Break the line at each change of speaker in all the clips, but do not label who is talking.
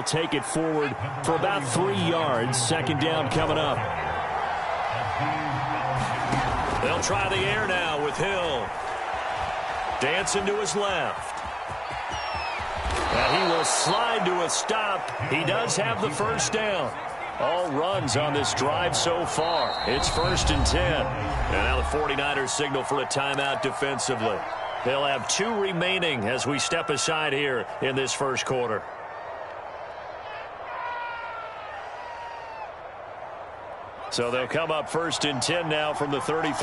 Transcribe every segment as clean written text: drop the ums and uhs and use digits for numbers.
Take it forward for about 3 yards. Second down coming up. They'll try the air now with Hill. Dancing to his left. And he will slide to a stop. He does have the first down. All runs on this drive so far. It's 1st and 10. And now the 49ers signal for a timeout defensively. They'll have 2 remaining as we step aside here in this first quarter. So they'll come up 1st and 10 now from the 33.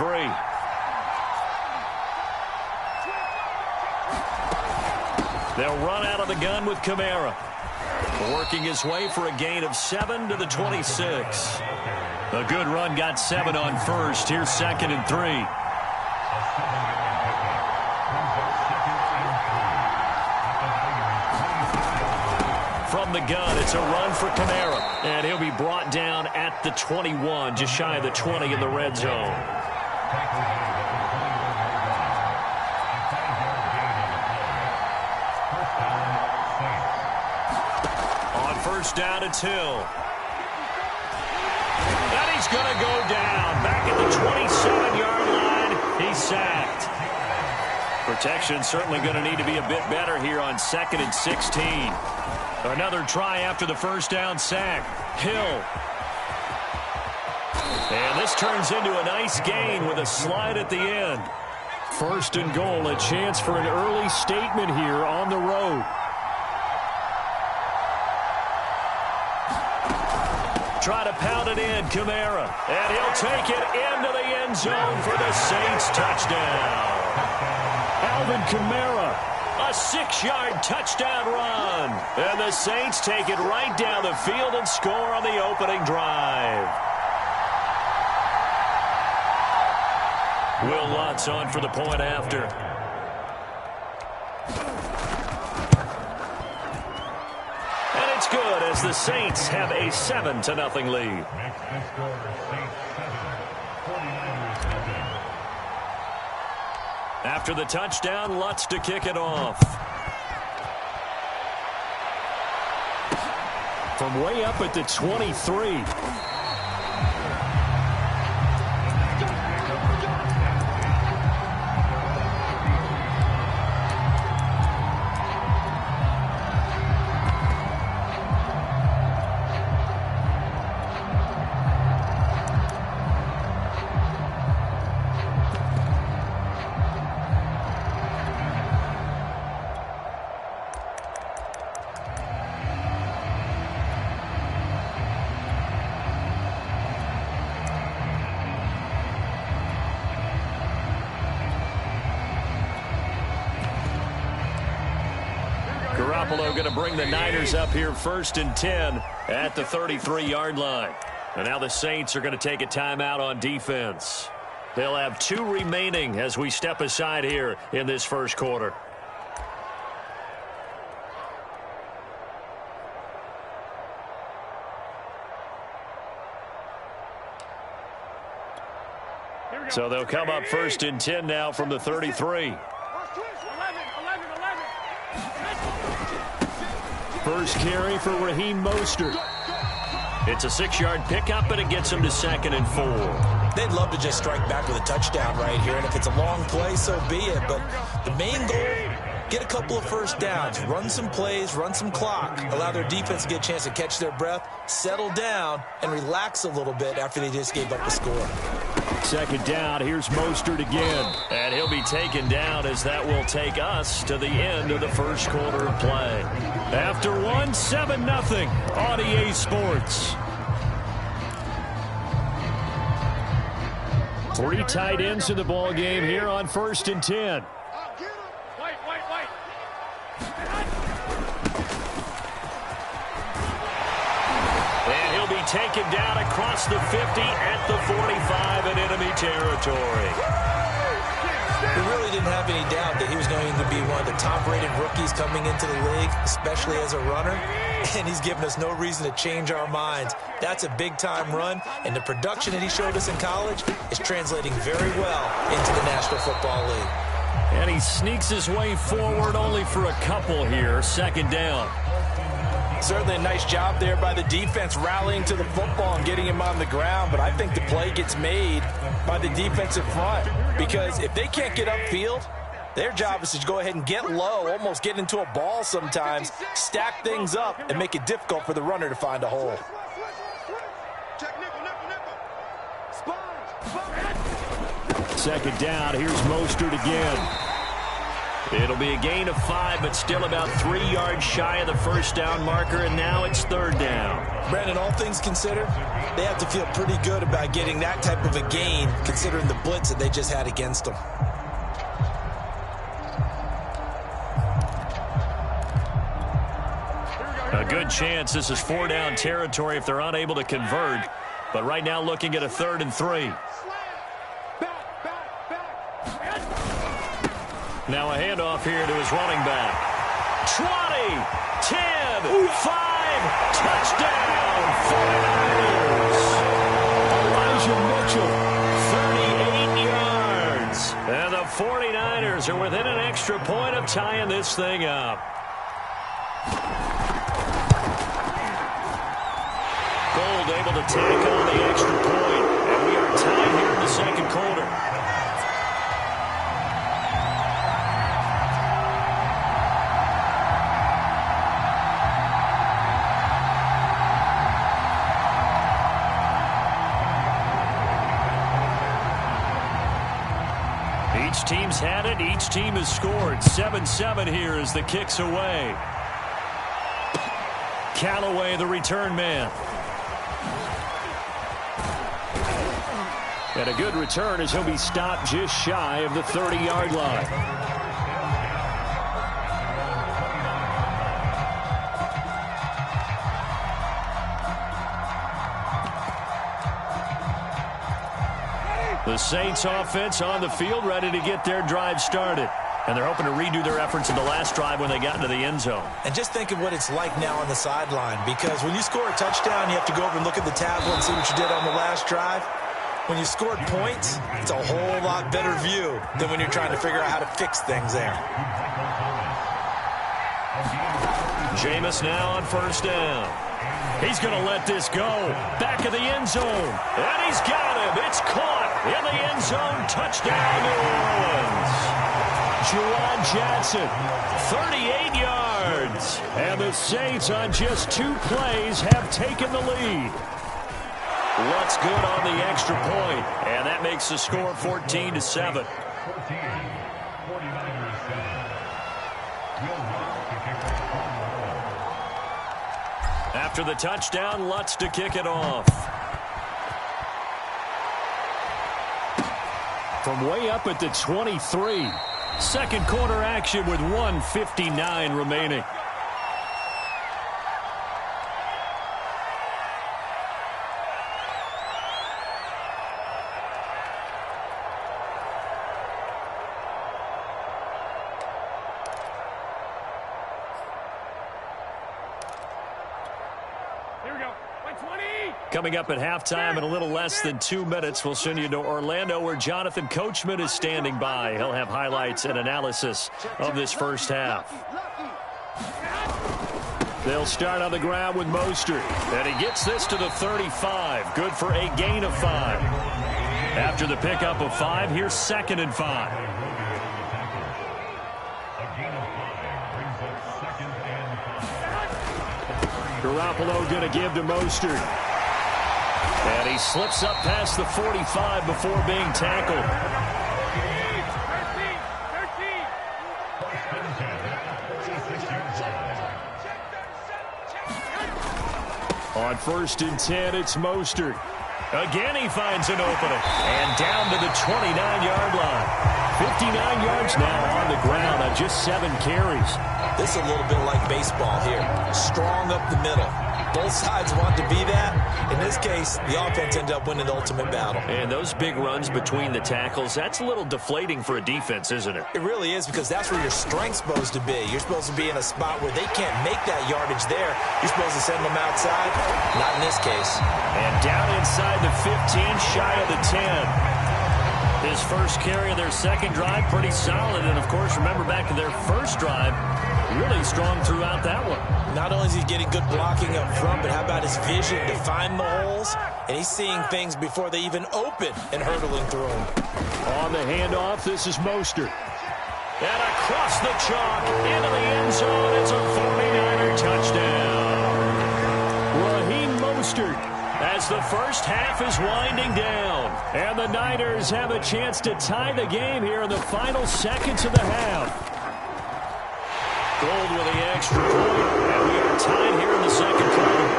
They'll run out of the gun with Kamara. Working his way for a gain of 7 to the 26. A good run got 7 on first. Here's 2nd and 3. From the gun, it's a run for Kamara. And he'll be brought down at the 21, just shy of the 20 in the red zone. On first down, it's Hill. And he's going to go down. Back at the 27-yard line, he's sacked. Protection certainly going to need to be a bit better here on 2nd and 16. Another try after the first down sack. Hill. And this turns into a nice gain with a slide at the end. 1st and goal, a chance for an early statement here on the road. Try to pound it in, Kamara. And he'll take it into the end zone for the Saints touchdown. Alvin Kamara. A 6-yard touchdown run. And the Saints take it right down the field and score on the opening drive. Will Lutz on for the point after. And it's good as the Saints have a 7-0 lead. After the touchdown, Lutz to kick it off. From way up at the 23. Going to bring the Niners up here 1st and 10 at the 33-yard line. And now the Saints are going to take a timeout on defense. They'll have 2 remaining as we step aside here in this first quarter. So they'll come up 1st and 10 now from the 33. First carry for Raheem Mostert. It's a 6-yard pickup, and it gets him to 2nd and 4.
They'd love to just strike back with a touchdown right here, and if it's a long play, so be it. But the main goal, get a couple of first downs, run some plays, run some clock, allow their defense to get a chance to catch their breath, settle down, and relax a little bit after they just gave up the score.
2nd down, here's Mostert again. And he'll be taken down as that will take us to the end of the first quarter of play. After 1, 7-0 on EA Sports. 3 tight ends in the ball game here on 1st and 10. Taken down across the 50 at the 45 in enemy territory.
We really didn't have any doubt that he was going to be one of the top-rated rookies coming into the league, especially as a runner, and he's given us no reason to change our minds. That's a big-time run, and the production that he showed us in college is translating very well into the National Football League.
And he sneaks his way forward only for a couple here, 2nd down.
certainly a nice job there by the defense rallying to the football and getting him on the ground, but I think the play gets made by the defensive front because if they can't get upfield, their job is to go ahead and get low, almost get into a ball sometimes, stack things up, and make it difficult for the runner to find a hole.
Second down, here's Mostert again. It'll be a gain of 5, but still about 3 yards shy of the first down marker, and now it's third down.
Brandon, all things considered, they have to feel pretty good about getting that type of a gain, considering the blitz that they just had against them.
A good chance this is 4-down territory if they're unable to convert, but right now looking at a 3rd and 3. Now a handoff here to his running back. 20, 10, 5, touchdown, 49ers. Elijah Mitchell, 38 yards. And the 49ers are within an extra point of tying this thing up. Gold able to tack on the extra point, and we are tied here in the second quarter. Each team's had it. Each team has scored. 7-7 here as the kick's away. Callaway, the return man. And a good return as he'll be stopped just shy of the 30-yard line. The Saints offense on the field ready to get their drive started. And they're hoping to redo their efforts in the last drive when they got into the end zone.
And just think of what it's like now on the sideline, because when you score a touchdown, you have to go over and look at the tablet and see what you did on the last drive. When you scored points, it's a whole lot better view than when you're trying to figure out how to fix things there.
Jameis now on first down. He's going to let this go. Back of the end zone. And he's got him. It's caught in the end zone. Touchdown, New Orleans. Juwan Johnson, 38 yards. And the Saints on just 2 plays have taken the lead. What's good on the extra point? And that makes the score 14-7. After the touchdown, Lutz to kick it off. From way up at the 23. Second quarter action with 1:59 remaining. Coming up at halftime in a little less than 2 minutes, we'll send you to Orlando where Jonathan Coachman is standing by. He'll have highlights and analysis of this first half. They'll start on the ground with Mostert. And he gets this to the 35. Good for a gain of 5. After the pickup of 5, here's 2nd and 5. Garoppolo going to give to Mostert. And he slips up past the 45 before being tackled. On 1st and 10, it's Mostert. Again, he finds an opening. And down to the 29-yard line. 59 yards now on the ground on just 7 carries.
This is a little bit like baseball here. Strong up the middle. Both sides want to be that. In this case, the offense ended up winning the ultimate battle.
And those big runs between the tackles, that's a little deflating for a defense, isn't it?
It really is, because that's where your strength's supposed to be. You're supposed to be in a spot where they can't make that yardage there. You're supposed to send them outside. Not in this case.
And down inside the 15, shy of the 10. His first carry of their second drive, pretty solid. And, of course, remember back to their first drive, really strong throughout that one.
Not only is he getting good blocking up front, but how about his vision to find the holes? And he's seeing things before they even open and hurdling through them.
On the handoff, this is Mostert. And across the chalk, into the end zone, it's a 49er touchdown. Raheem Mostert, as the first half is winding down. And the Niners have a chance to tie the game here in the final seconds of the half. Gold with the extra point, and we are tied here in the second quarter.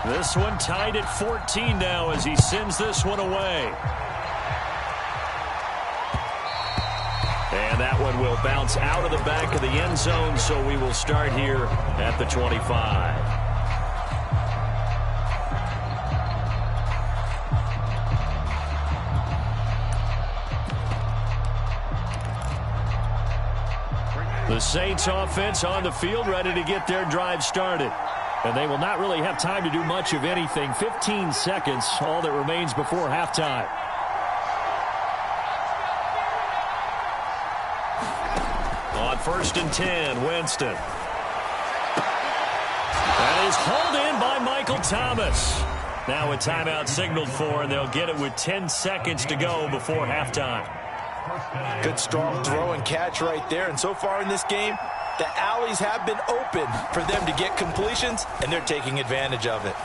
This one tied at 14 now as he sends this one away. And that one will bounce out of the back of the end zone, so we will start here at the 25. The Saints offense on the field, ready to get their drive started. And they will not really have time to do much of anything. 15 seconds, all that remains before halftime. On 1st and 10, Winston. That is hauled in by Michael Thomas. Now a timeout signaled for, and they'll get it with 10 seconds to go before halftime.
Good strong throw and catch right there. And so far in this game, the alleys have been open for them to get completions, and they're taking advantage of it.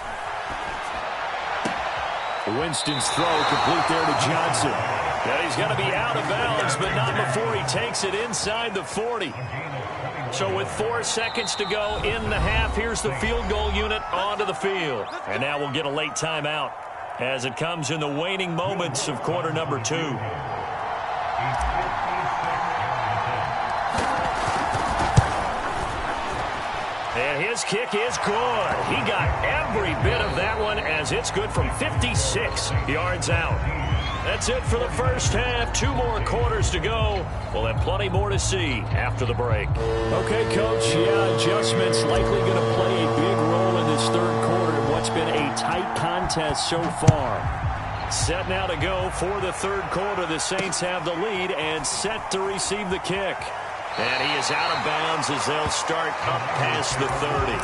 Winston's throw complete there to Johnson. And he's going to be out of bounds, but not before he takes it inside the 40. So with 4 seconds to go in the half, here's the field goal unit onto the field. And now we'll get a late timeout as it comes in the waning moments of quarter number 2. And his kick is good. He got every bit of that one as it's good from 56 yards out. That's it for the first half. 2 more quarters to go. We'll have plenty more to see after the break. Okay, Coach. Yeah, adjustments likely going to play a big role in this third quarter in what's been a tight contest so far. Set now to go for the third quarter. The Saints have the lead and set to receive the kick. And he is out of bounds as they'll start up past the 30.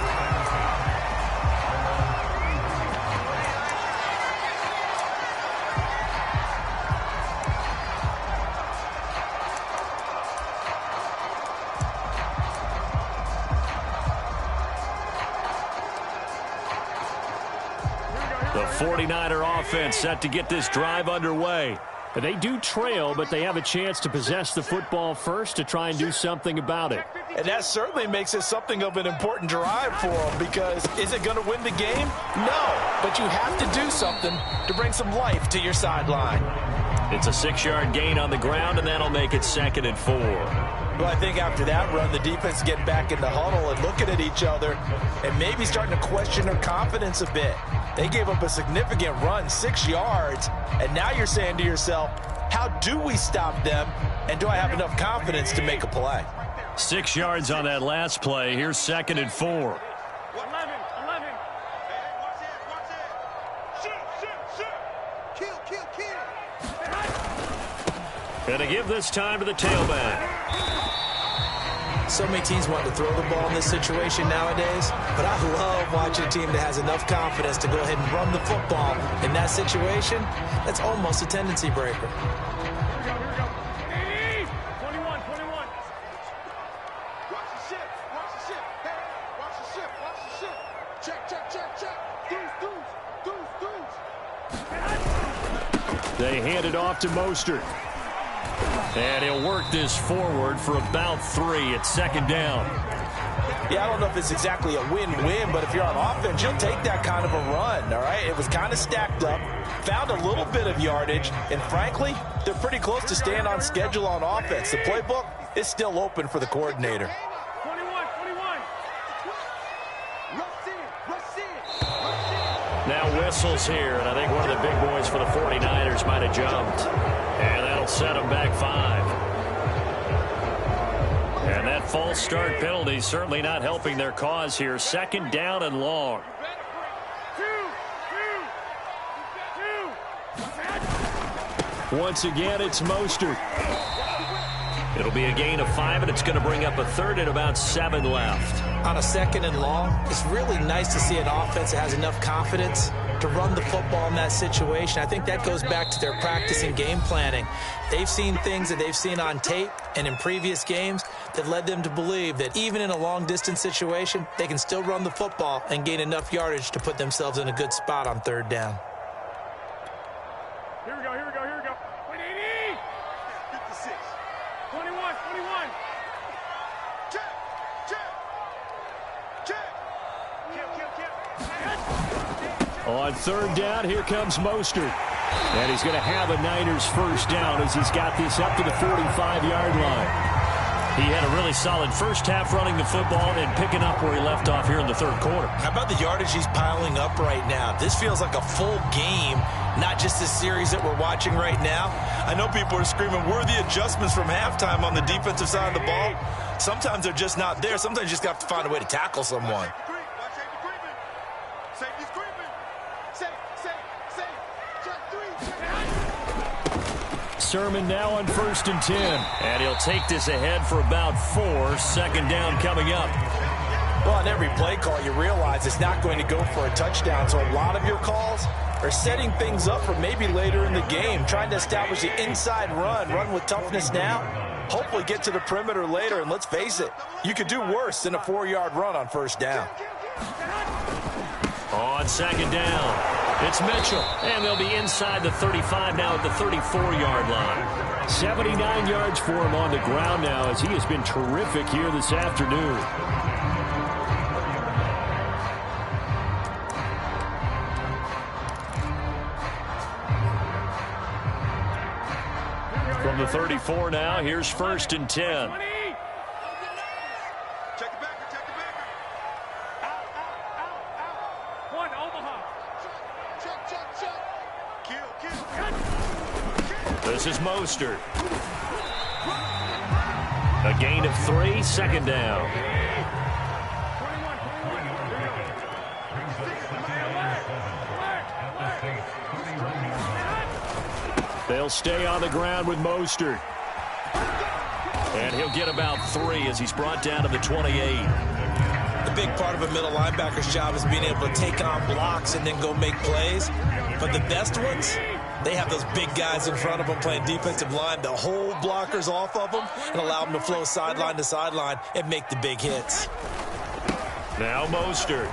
The 49er offense set to get this drive underway. They do trail, but they have a chance to possess the football first to try and do something about it.
And that certainly makes it something of an important drive for them, because is it going to win the game? No, but you have to do something to bring some life to your sideline.
It's a 6-yard gain on the ground, and that'll make it 2nd and 4.
Well, I think after that run, the defense getting back in the huddle and looking at each other and maybe starting to question their confidence a bit. They gave up a significant run, 6 yards, and now you're saying to yourself, how do we stop them, and do I have enough confidence to make a play?
6 yards on that last play. Here's 2nd and 4.
11.
Going to give this time to the tailback.
So many teams want to throw the ball in this situation nowadays, but I love watching a team that has enough confidence to go ahead and run the football. In that situation, that's almost a tendency breaker.
Here we go. 21. Watch the ship. Hey, watch the ship. Check. Deuce.
They hand it off to Mostert. And he'll work this forward for about 3 at 2nd down.
Yeah, I don't know if it's exactly a win-win, but if you're on offense, you'll take that kind of a run, all right? It was kind of stacked up, found a little bit of yardage, and frankly, they're pretty close to staying on schedule on offense. The playbook is still open for the coordinator.
21.
Now whistles here, and I think one of the big boys for the 49ers might have jumped. And that'll set them back 5. And that That false start penalty certainly not helping their cause here. Second down and long. Once again, it's Mostert. It'll be a gain of 5, and it's going to bring up a third and about 7 left.
On a second and long, it's really nice to see an offense that has enough confidence to run the football in that situation. I think that goes back to their practice and game planning. They've seen things that they've seen on tape and in previous games that led them to believe that even in a long-distance situation, they can still run the football and gain enough yardage to put themselves in a good spot on third down.
Here we go. 180.
56.
21.
Check.
On third down, here comes Mostert. And he's going to have a Niners first down as he's got this up to the 45-yard line. He had a really solid first half running the football and picking up where he left off here in the third quarter.
How about the yardage he's piling up right now? This feels like a full game, not just a series that we're watching right now. I know people are screaming, where are the adjustments from halftime on the defensive side of the ball? Sometimes they're just not there. Sometimes you just have to find a way to tackle someone.
Safety's creeping. Safe. Check 3.
Sermon now on 1st and 10. And he'll take this ahead for about 4. Second down coming up.
Well, on every play call, you realize it's not going to go for a touchdown. So a lot of your calls are setting things up for maybe later in the game, trying to establish the inside run with toughness now, hopefully get to the perimeter later. And let's face it, you could do worse than a 4-yard run on first down.
On second down, it's Mitchell, and they'll be inside the 35 now at the 34-yard line. 79 yards for him on the ground now as he has been terrific here this afternoon. From the 34 now, here's 1st and 10.
Check the backer. Out.
One, Omaha.
Check. Kill.
This is Mostert. A gain of 3, second down.
21.
They'll stay on the ground with Mostert. And he'll get about 3 as he's brought down to the 28.
The big part of a middle linebacker's job is being able to take on blocks and then go make plays. But the best ones, they have those big guys in front of them playing defensive line to hold blockers off of them and allow them to flow sideline to sideline and make the big hits.
Now Mostert.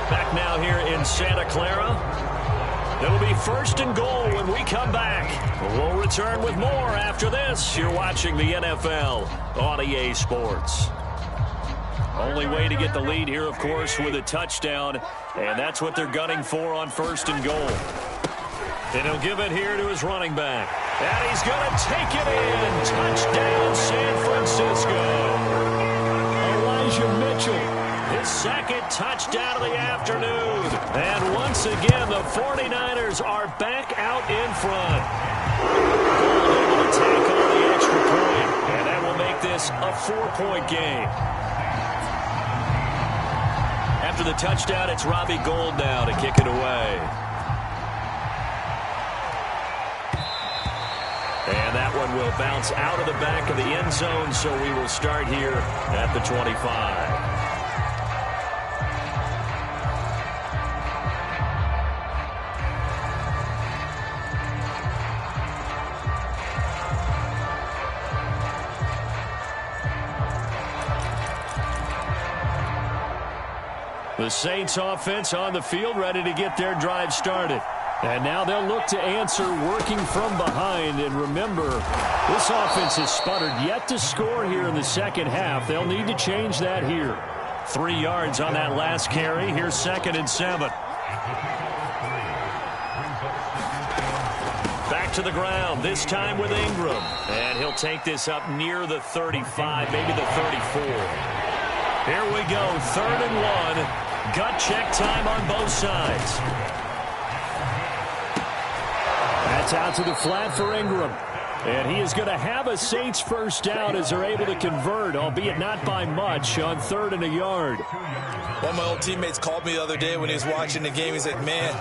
Back now here in Santa Clara. It'll be 1st and goal when we come back. We'll return with more after this. You're watching the NFL on EA Sports. Only way to get the lead here, of course, with a touchdown. And that's what they're gunning for on 1st and goal. And he'll give it here to his running back. And he's going to take it in. Touchdown, San Francisco. Elijah Mitchell. His second touchdown of the afternoon. And once again, the 49ers are back out in front. Gold able to take on the extra point. And that will make this a 4-point game. After the touchdown, it's Robbie Gould now to kick it away. And that one will bounce out of the back of the end zone, so we will start here at the 25. The Saints offense on the field ready to get their drive started. And now they'll look to answer working from behind. And remember, this offense has sputtered yet to score here in the second half. They'll need to change that here. 3 yards on that last carry. Here's 2nd and 7. Back to the ground, this time with Ingram. And he'll take this up near the 35, maybe the 34. Here we go, 3rd and 1. Gut check time on both sides. That's out to the flat for Ingram. And he is going to have a Saints first down as they're able to convert, albeit not by much, on 3rd and a yard.
One of my old teammates called me the other day when he was watching the game. He's like, man,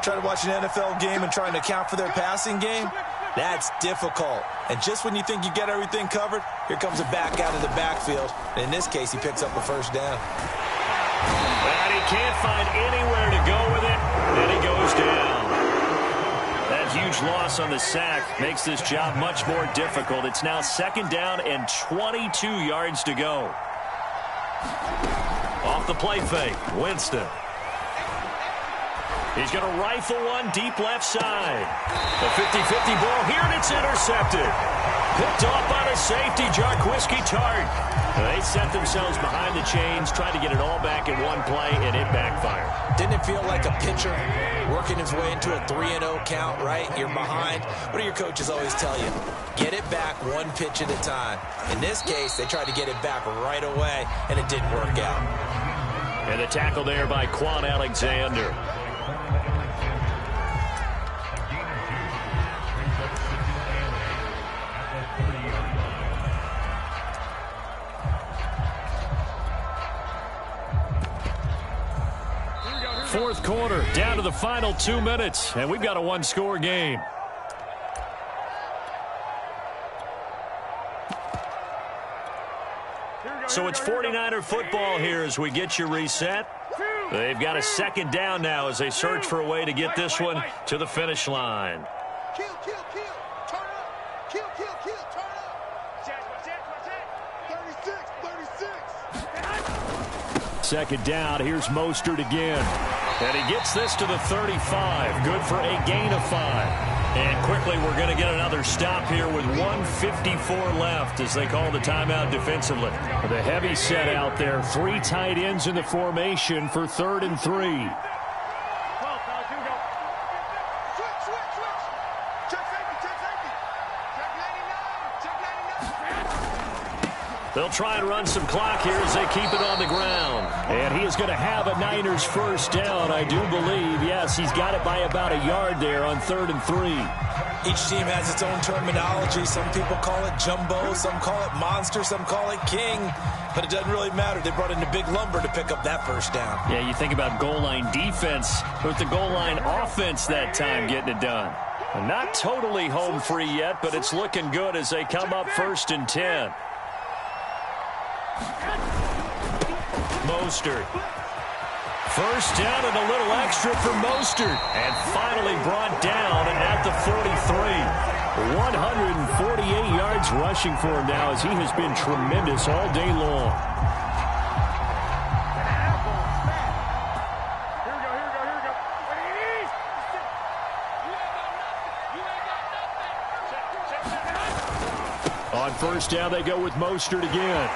trying to watch an NFL game and trying to account for their passing game, that's difficult. And just when you think you get everything covered, here comes a back out of the backfield. And in this case, he picks up a first down.
And he can't find anywhere to go with it, and he goes down. That huge loss on the sack makes this job much more difficult. It's now 2nd down and 22 yards to go. Off the play fake, Winston. He's going to rifle one deep left side. The 50-50 ball here, and it's intercepted. Picked off by the safety, Jarquiski Tart. They set themselves behind the chains, tried to get it all back in one play, and it backfired.
Didn't it feel like a pitcher working his way into a 3-0 count, right? You're behind. What do your coaches always tell you? Get it back one pitch at a time. In this case, they tried to get it back right away, and it didn't work out.
And the tackle there by Quan Alexander. Fourth quarter, down to the final 2 minutes, and we've got a one-score game. So it's 49er football here as we get you reset. They've got a 2nd down now as they search for a way to get this one to the finish line.
Kill, kill, kill. Turn up. Kill, kill, kill. Turn up. Check. 36.
2nd down. Here's Mostert again. And he gets this to the 35. Good for a gain of 5. And quickly we're going to get another stop here with 1:54 left as they call the timeout defensively. The heavy set out there. 3 tight ends in the formation for 3rd and 3.
Switch. Check safety. Check 99. Check 99.
They'll try and run some clock here as they keep it on the ground. And he is going to have a Niners first down, I do believe. Yes, he's got it by about a yard there on 3rd and 3.
Each team has its own terminology. Some people call it jumbo, some call it monster, some call it king. But it doesn't really matter. They brought in the big lumber to pick up that first down.
Yeah, you think about goal line defense with the goal line offense that time getting it done. Not totally home free yet, but it's looking good as they come up 1st and 10. Mostert. First down and a little extra for Mostert. And finally brought down at the 43. 148 yards rushing for him now as he has been tremendous all day long. On first down, they go with Mostert again.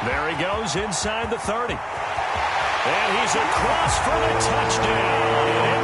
There he goes inside the 30. And he's across for the touchdown.